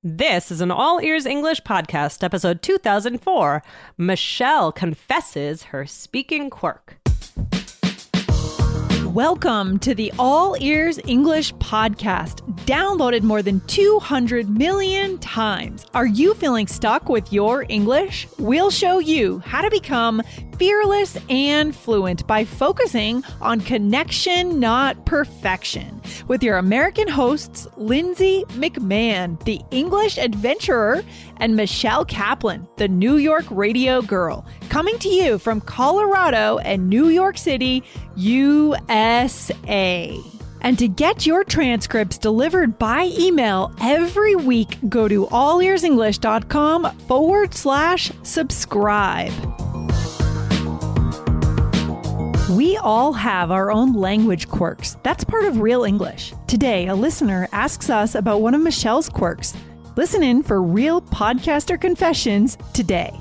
This is an All Ears English podcast, episode 2004. Michelle confesses her speaking quirk. Welcome to the All Ears English podcast, downloaded more than 200 million times. Are you feeling stuck with your English? We'll show you how to become fearless and fluent by focusing on connection, not perfection. With your American hosts, Lindsay McMahon, the English adventurer, and Michelle Kaplan, the New York radio girl, coming to you from Colorado and New York City, USA. And to get your transcripts delivered by email every week, go to allearsenglish.com/subscribe. We all have our own language quirks. That's part of real English. Today, a listener asks us about one of Michelle's quirks. Listen in for real podcaster confessions today.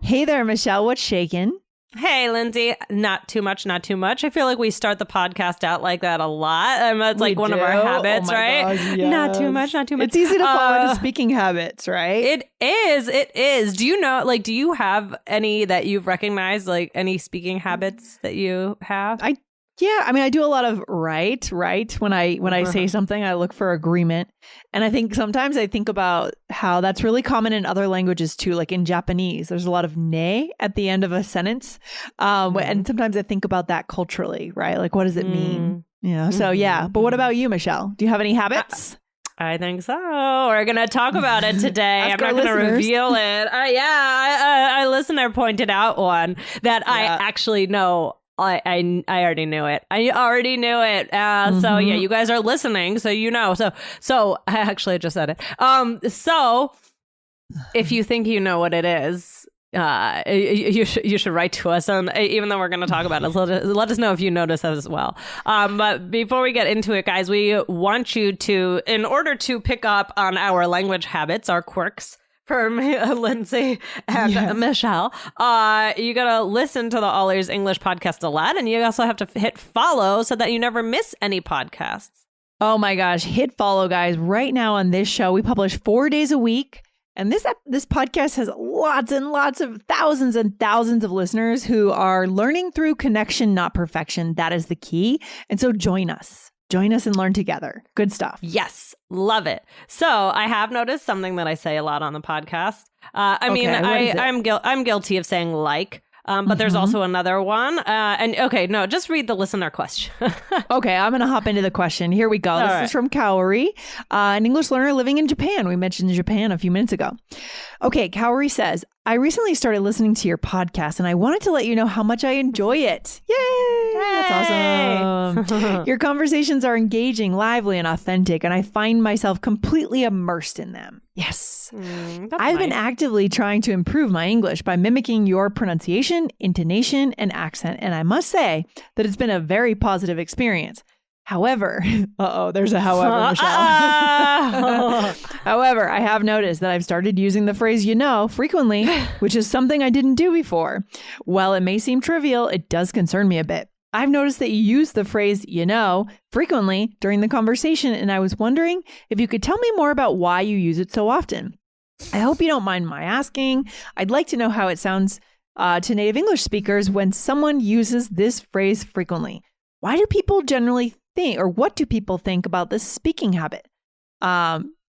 Hey there, Michelle. What's shaking? Hey, Lindsay. Not too much, not too much. I feel like we start the podcast out like that a lot. It's like one of our habits, right? Gosh, yes. Not too much, not too much. It's easy to fall into speaking habits, right? It is. Do you know, do you have any that you've recognized, any speaking habits that you have? I do a lot of right. When I say something, I look for agreement. And I think sometimes I think about how that's really common in other languages too. Like in Japanese, there's a lot of ne at the end of a sentence. And sometimes I think about that culturally, right? Like, what does it mean? So yeah. But what about you, Michelle? Do you have any habits? I think so. We're going to talk about it today. I'm not going to reveal it. A listener pointed out one that I actually know. I already knew it. So yeah, you guys are listening, so you know. So I actually just said it. So if you think you know what it is, you should write to us. Even though we're going to talk about it, let us know if you notice as well. But before we get into it, guys, we want you to, in order to pick up on our language habits, our quirks, for me, Lindsay and Michelle, you gotta listen to the All Ears English podcast a lot, and you also have to hit follow so that you never miss any podcasts. Oh my gosh, hit follow, guys. Right now on this show, we publish 4 days a week, and this podcast has lots and lots of thousands and thousands of listeners who are learning through connection, not perfection. That is the key, and so join us. Join us and learn together. Good stuff. Yes. Love it. So I have noticed something that I say a lot on the podcast. I'm guilty of saying but there's also another one. Just read the listener question. Okay, I'm going to hop into the question. Here we go. This is from Kaori, an English learner living in Japan. We mentioned Japan a few minutes ago. Okay, Kaori says, I recently started listening to your podcast and I wanted to let you know how much I enjoy it. Yay! That's awesome. Your conversations are engaging, lively, and authentic, and I find myself completely immersed in them. Yes. I've been actively trying to improve my English by mimicking your pronunciation, intonation, and accent, and I must say that it's been a very positive experience. However, there's a however, Michelle. However, I have noticed that I've started using the phrase, frequently, which is something I didn't do before. While it may seem trivial, it does concern me a bit. I've noticed that you use the phrase, frequently during the conversation, and I was wondering if you could tell me more about why you use it so often. I hope you don't mind my asking. I'd like to know how it sounds to native English speakers when someone uses this phrase frequently. Why do people generally think, or what do people think about this speaking habit?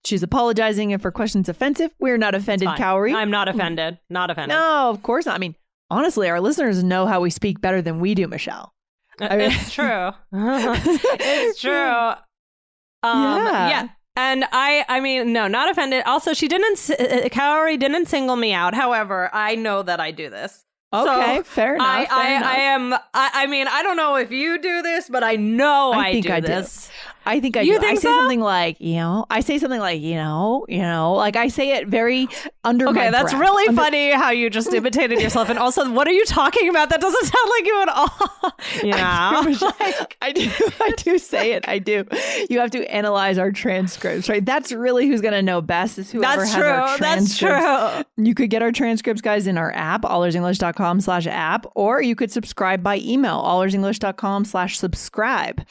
She's apologizing if her question's offensive. We're not offended, Kaori. I'm not offended. Not offended. No, of course not. I mean, honestly, our listeners know how we speak better than we do, Michelle. It's true. It's true. Yeah. And no, not offended. Also, Kaori didn't single me out. However, I know that I do this. Okay, so fair enough. I don't know if you do this, but I know I do this. I think I do. I say something like, I say something like, like I say it very under my breath. Okay, that's really funny how you just imitated yourself. And also, what are you talking about? That doesn't sound like you at all. I do say it. I do. You have to analyze our transcripts, right? That's really who's going to know best is whoever has our transcripts. That's true. You could get our transcripts, guys, in our app, allearsenglish.com/app, or you could subscribe by email, allearsenglish.com/subscribe.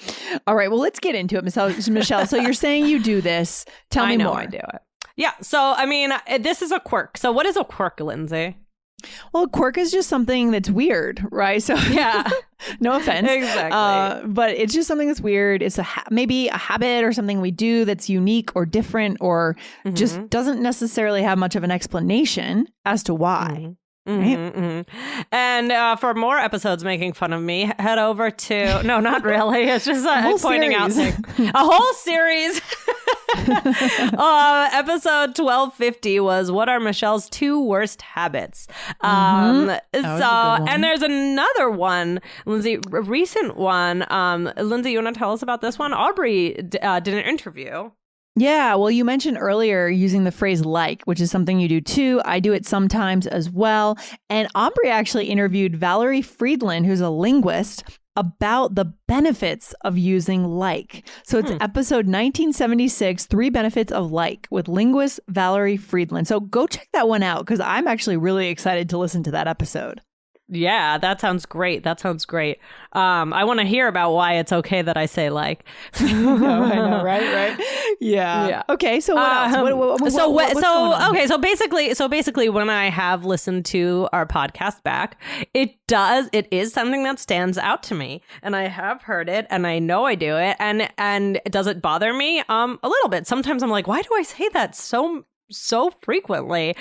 All right, well, let's get into it. it, Michelle. So you're saying you do this. Tell me more. I do it. Yeah. So, I mean, this is a quirk. So what is a quirk, Lindsay? Well, a quirk is just something that's weird, right? So yeah, no offense. Exactly. But it's just something that's weird. It's maybe a habit or something we do that's unique or different or just doesn't necessarily have much of an explanation as to why. Right? And for more episodes making fun of me, head over to no, not really. It's just pointing out things. A whole series. Episode 1250 was what are Michelle's 2 worst habits. And there's another one, Lindsay, a recent one. Lindsay, you want to tell us about this one? Aubrey did an interview. Yeah, well, you mentioned earlier using the phrase like, which is something you do too. I do it sometimes as well. And Aubrey actually interviewed Valerie Friedland, who's a linguist, about the benefits of using like. So it's episode 1976, 3 benefits of like with linguist Valerie Friedland. So go check that one out because I'm actually really excited to listen to that episode. Yeah, that sounds great. I want to hear about why it's okay that I say like. I know, right? Yeah. Okay, so what else? So basically when I have listened to our podcast back, it is something that stands out to me, and I have heard it and I know I do it, and does it bother me? A little bit. Sometimes I'm like, why do I say that so frequently?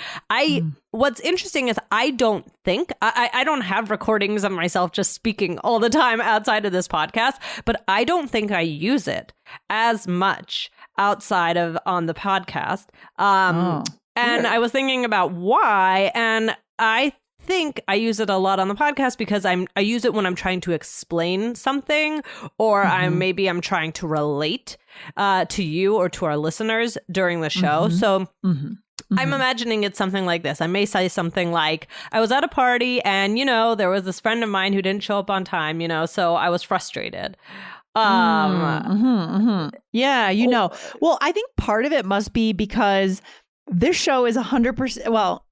What's interesting is I don't have recordings of myself just speaking all the time outside of this podcast, but I don't think I use it as much outside of on the podcast. And I was thinking about why, and I think I use it a lot on the podcast because I use it when I'm trying to explain something, or I'm trying to relate to you or to our listeners during the show. So I'm imagining it's something like this. I may say something like, I was at a party and, there was this friend of mine who didn't show up on time, so I was frustrated. Yeah, Well, I think part of it must be because this show is 100%, well,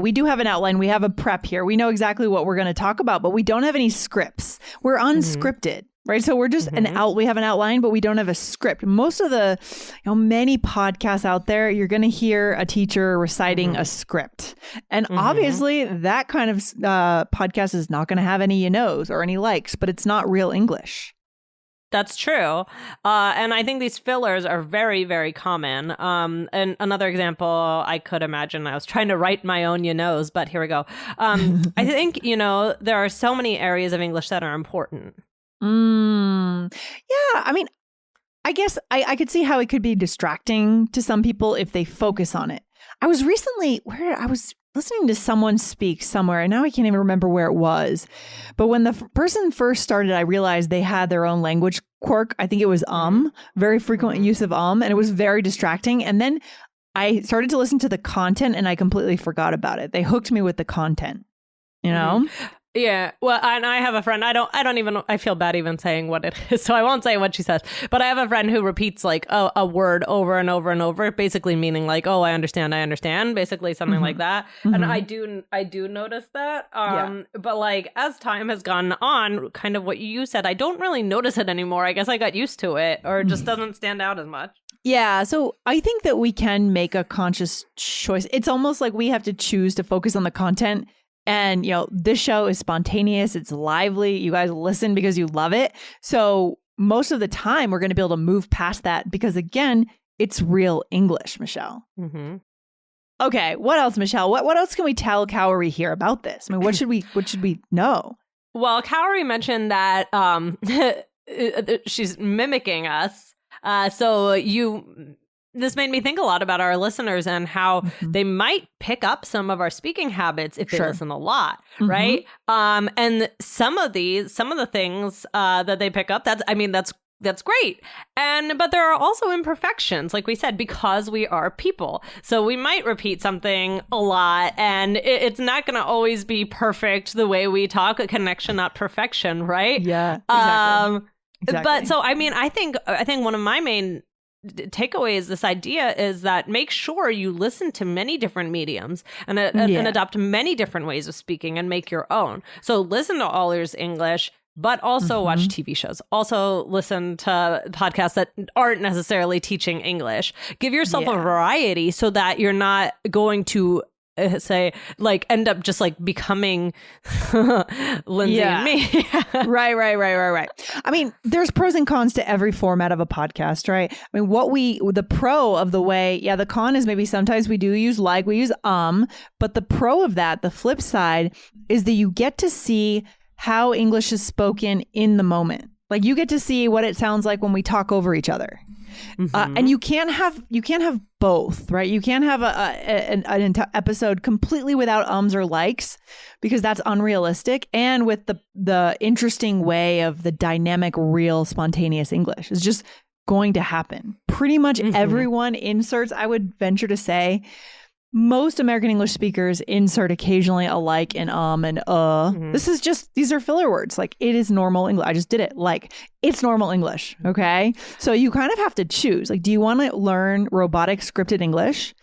we do have an outline. We have a prep here. We know exactly what we're going to talk about, but we don't have any scripts. We're unscripted, right? So we're just we have an outline, but we don't have a script. Most of the, many podcasts out there, you're going to hear a teacher reciting a script. And obviously that kind of podcast is not going to have any or any likes, but it's not real English. That's true. And I think these fillers are very, very common. And another example, I could imagine, I was trying to write my own but here we go. I think, there are so many areas of English that are important. Yeah. I mean, I guess I could see how it could be distracting to some people if they focus on it. I was recently I was listening to someone speak somewhere, and now I can't even remember where it was. But when the person first started, I realized they had their own language quirk. I think it was very frequent use of and it was very distracting. And then I started to listen to the content and I completely forgot about it. They hooked me with the content, Yeah. Well, and I have a friend, I feel bad even saying what it is, so I won't say what she says, but I have a friend who repeats like a word over and over and over, basically meaning like, oh, I understand, basically something like that. And I do notice that. But like as time has gone on, kind of what you said, I don't really notice it anymore. I guess I got used to it, or it just doesn't stand out as much. Yeah, so I think that we can make a conscious choice. It's almost like we have to choose to focus on the content. And, this show is spontaneous. It's lively. You guys listen because you love it. So most of the time, we're going to be able to move past that because, again, it's real English, Michelle. Okay, what else, Michelle? What else can we tell Cowrie here about this? I mean, what should we know? Well, Cowrie mentioned that she's mimicking us. This made me think a lot about our listeners and how they might pick up some of our speaking habits if they listen a lot, right? And some of the things that they pick up, that's great. But there are also imperfections, like we said, because we are people. So we might repeat something a lot, and it's not going to always be perfect the way we talk. A connection, not perfection, right? Yeah, exactly. But so I think one of my main takeaways, this idea is that make sure you listen to many different mediums and adopt many different ways of speaking and make your own. So listen to All Ears English, but also watch TV shows. Also listen to podcasts that aren't necessarily teaching English. Give yourself a variety so that you're not going to say like end up just like becoming Lindsay and me. Right. I mean, there's pros and cons to every format of a podcast, right? I mean, the pro of the way, the con is maybe sometimes we do use we use but the pro of that, the flip side is that you get to see how English is spoken in the moment. Like you get to see what it sounds like when we talk over each other. And you can't have both, right? You can't have an episode completely without ums or likes because that's unrealistic. And with the interesting way of the dynamic, real, spontaneous English is just going to happen. Pretty much everyone inserts, I would venture to say, most American English speakers insert occasionally a like and and these are filler words. Like it is normal English. I just did it. Like it's normal English. Okay. So you kind of have to choose. Like, do you want to learn robotic scripted English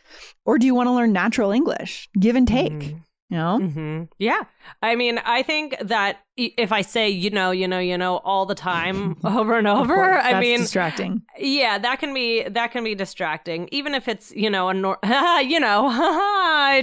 or do you want to learn natural English? Give and take. You know? Yeah. I mean, I think that if I say, all the time over and over, I mean, distracting. Yeah, that can be distracting. Even if it's, I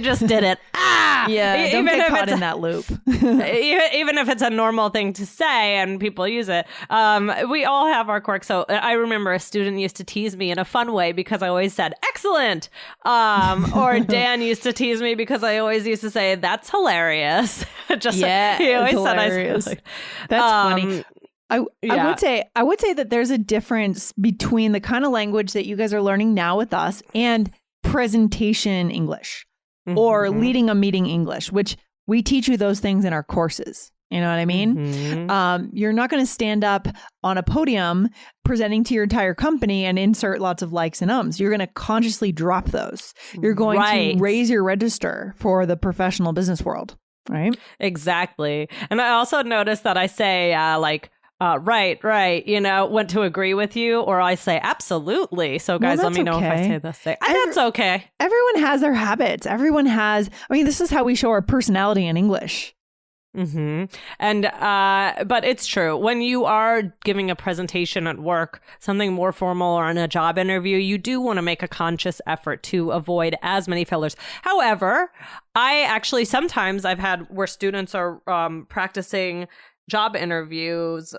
just did it. Yeah, don't get caught in that loop. even if it's a normal thing to say and people use it. We all have our quirks. So I remember a student used to tease me in a fun way because I always said, excellent. Or Dan used to tease me because I always used to say, that's hilarious. He always said hilarious. That's funny. I would say that there's a difference between the kind of language that you guys are learning now with us and presentation English or leading a meeting English, which we teach you those things in our courses. You know what I mean? You're not going to stand up on a podium presenting to your entire company and insert lots of likes and ums. You're going to consciously drop those. You're going to raise your register for the professional business world. Right. Exactly. And I also noticed that I say right, want to agree with you, or I say absolutely. So guys, let me know if I say this thing. That's okay. Everyone has their habits. This is how we show our personality in English. And but it's true, when you are giving a presentation at work, something more formal, or in a job interview, you do want to make a conscious effort to avoid as many fillers. However, I actually sometimes I've had where students are practicing job interviews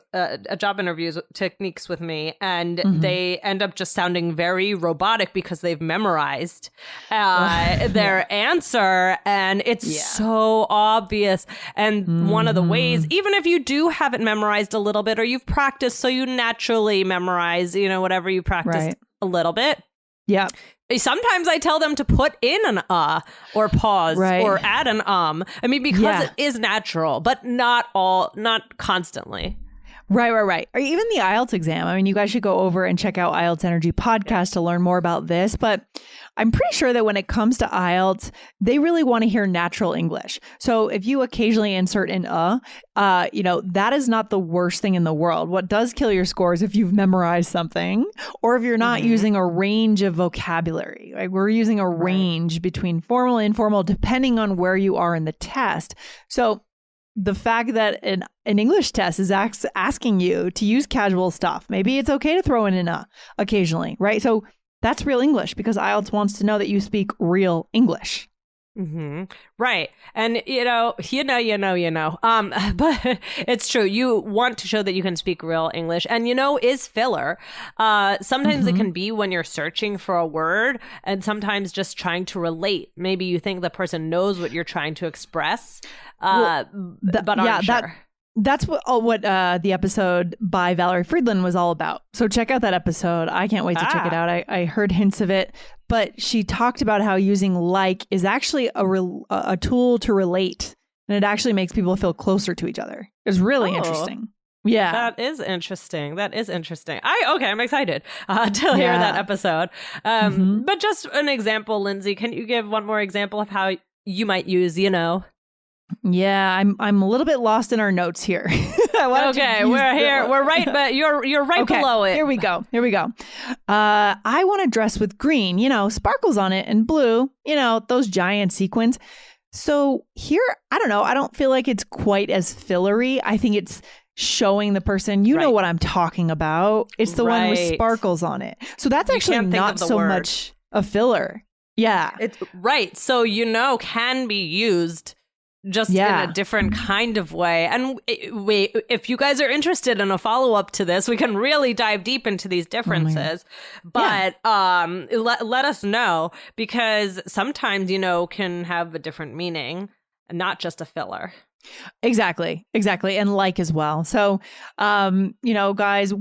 techniques with me, and they end up just sounding very robotic because they've memorized their answer, and it's so obvious. And one of the ways, even if you do have it memorized a little bit, or you've practiced, so you naturally memorize, whatever you practiced a little bit. Yeah. Sometimes I tell them to put in an or pause or add an I mean, because it is natural, but not constantly. Right. Or even the IELTS exam. I mean, you guys should go over and check out IELTS Energy podcast to learn more about this. But I'm pretty sure that when it comes to IELTS, they really want to hear natural English. So if you occasionally insert an that is not the worst thing in the world. What does kill your scores if you've memorized something, or if you're not using a range of vocabulary. Right? We're using a range between formal and informal, depending on where you are in the test. So the fact that an English test is asking you to use casual stuff, maybe it's okay to throw in an occasionally, right? So that's real English, because IELTS wants to know that you speak real English. Right. And, but it's true. You want to show that you can speak real English, and, is filler. Sometimes it can be when you're searching for a word, and sometimes just trying to relate. Maybe you think the person knows what you're trying to express, but aren't sure. That's what the episode by Valerie Friedland was all about. So check out that episode. I can't wait to check it out. I heard hints of it, but she talked about how using like is actually a tool to relate, and it actually makes people feel closer to each other. It's really interesting. Yeah, that is interesting. I'm excited to hear that episode. But just an example, Lindsay, can you give one more example of how you might use, Yeah, I'm a little bit lost in our notes here. Okay, we're here. We're right, but you're right below it. Here we go. I want to dress with green, sparkles on it, and blue, those giant sequins. So here, I don't know. I don't feel like it's quite as fillery. I think it's showing the person, you know what I'm talking about. It's the one with sparkles on it. So that's actually not so much a filler. Yeah. It's right. So, can be used just in a different kind of way. And if you guys are interested in a follow-up to this, we can really dive deep into these differences. But let us know, because sometimes, can have a different meaning and not just a filler. Exactly. And like as well. So, guys,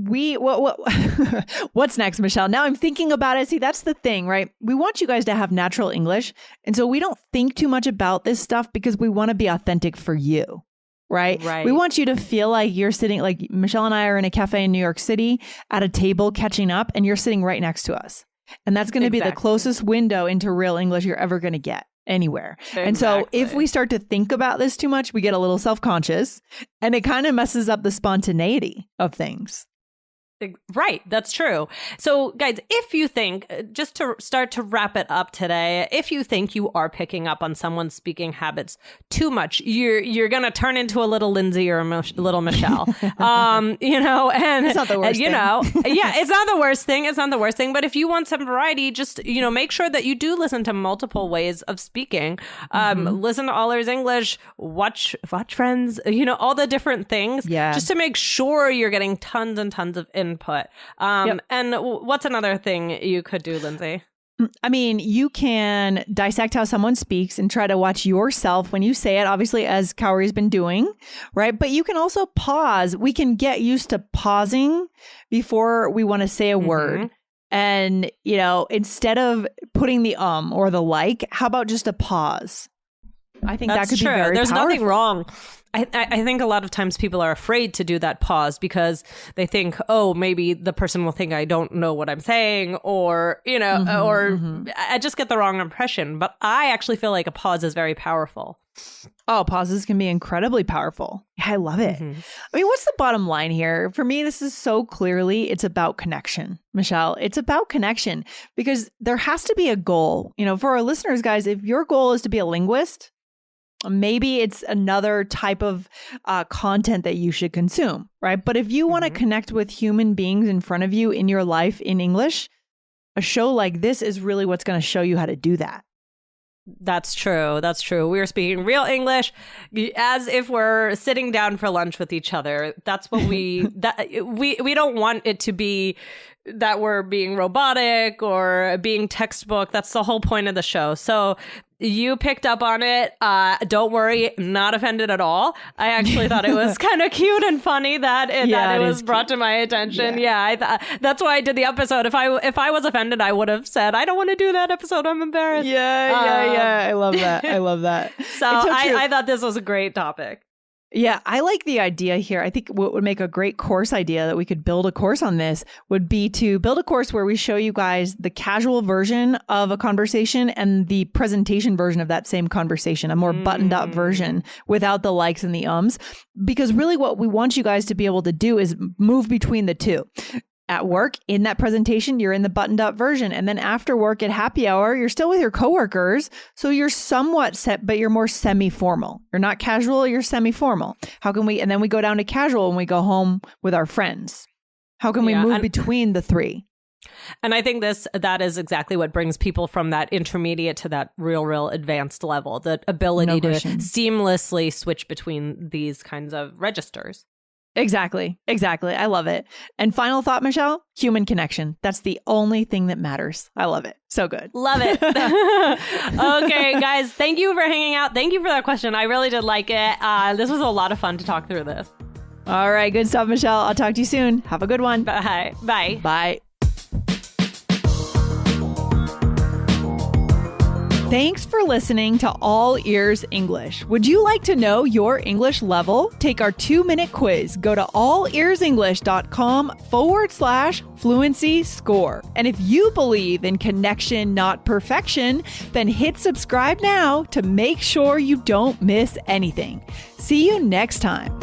what's next, Michelle? Now I'm thinking about it. See, that's the thing, right? We want you guys to have natural English. And so we don't think too much about this stuff because we want to be authentic for you. Right. We want you to feel like you're sitting, like Michelle and I are in a cafe in New York City at a table catching up, and you're sitting right next to us. And that's going to be the closest window into real English you're ever going to get anywhere. And so if we start to think about this too much, we get a little self-conscious, and it kind of messes up the spontaneity of things. Right. That's true. So, guys, if you think, just to start to wrap it up today, if you think you are picking up on someone's speaking habits too much, you're going to turn into a little Lindsay or a little Michelle, and it's not the worst thing. It's not the worst thing. It's not the worst thing. But if you want some variety, just, make sure that you do listen to multiple ways of speaking. Listen to All Ears English, watch Friends, all the different things, just to make sure you're getting tons and tons of input. And what's another thing you could do, Lindsay? I mean, you can dissect how someone speaks and try to watch yourself when you say it, obviously, as Kaori's been doing, right? But you can also pause. We can get used to pausing before we want to say a word. And, instead of putting the or the like, how about just a pause? I think that could be very There's powerful. nothing wrong. I think a lot of times people are afraid to do that pause because they think, oh, maybe the person will think I don't know what I'm saying, or, I just get the wrong impression. But I actually feel like a pause is very powerful. Oh, pauses can be incredibly powerful. I love it. I mean, what's the bottom line here? For me, this is so clearly, it's about connection, Michelle. It's about connection, because there has to be a goal. For our listeners, guys, if your goal is to be a linguist, maybe it's another type of content that you should consume, right? But if you want to connect with human beings in front of you in your life in English, a show like this is really what's going to show you how to do that. That's true. We're speaking real English as if we're sitting down for lunch with each other. That's what we don't want it to be that we're being robotic or being textbook. That's the whole point of the show. So you picked up on it. Don't worry, not offended at all. I actually thought it was kind of cute and funny that it was brought to my attention. That's why I did the episode. If I was offended, I would have said, I don't want to do that episode. I'm embarrassed. Yeah. I love that. So I thought this was a great topic. Yeah, I like the idea here. I think what would make a great course idea that we could build a course on this would be to build a course where we show you guys the casual version of a conversation and the presentation version of that same conversation, a more buttoned up version without the likes and the ums. Because really what we want you guys to be able to do is move between the two. At work, in that presentation, you're in the buttoned up version. And then after work at happy hour, you're still with your coworkers. So you're somewhat set, but you're more semi-formal. You're not casual, you're semi-formal. And then we go down to casual when we go home with our friends. How can we move between the three? And I think that is exactly what brings people from that intermediate to that real advanced level, the ability to seamlessly switch between these kinds of registers. Exactly. I love it. And final thought, Michelle, human connection. That's the only thing that matters. I love it. So good. Love it. Okay, guys, thank you for hanging out. Thank you for that question. I really did like it. This was a lot of fun to talk through this. All right. Good stuff, Michelle. I'll talk to you soon. Have a good one. Bye. Bye. Thanks for listening to All Ears English. Would you like to know your English level? Take our 2-minute quiz. Go to allearsenglish.com/fluency score. And if you believe in connection, not perfection, then hit subscribe now to make sure you don't miss anything. See you next time.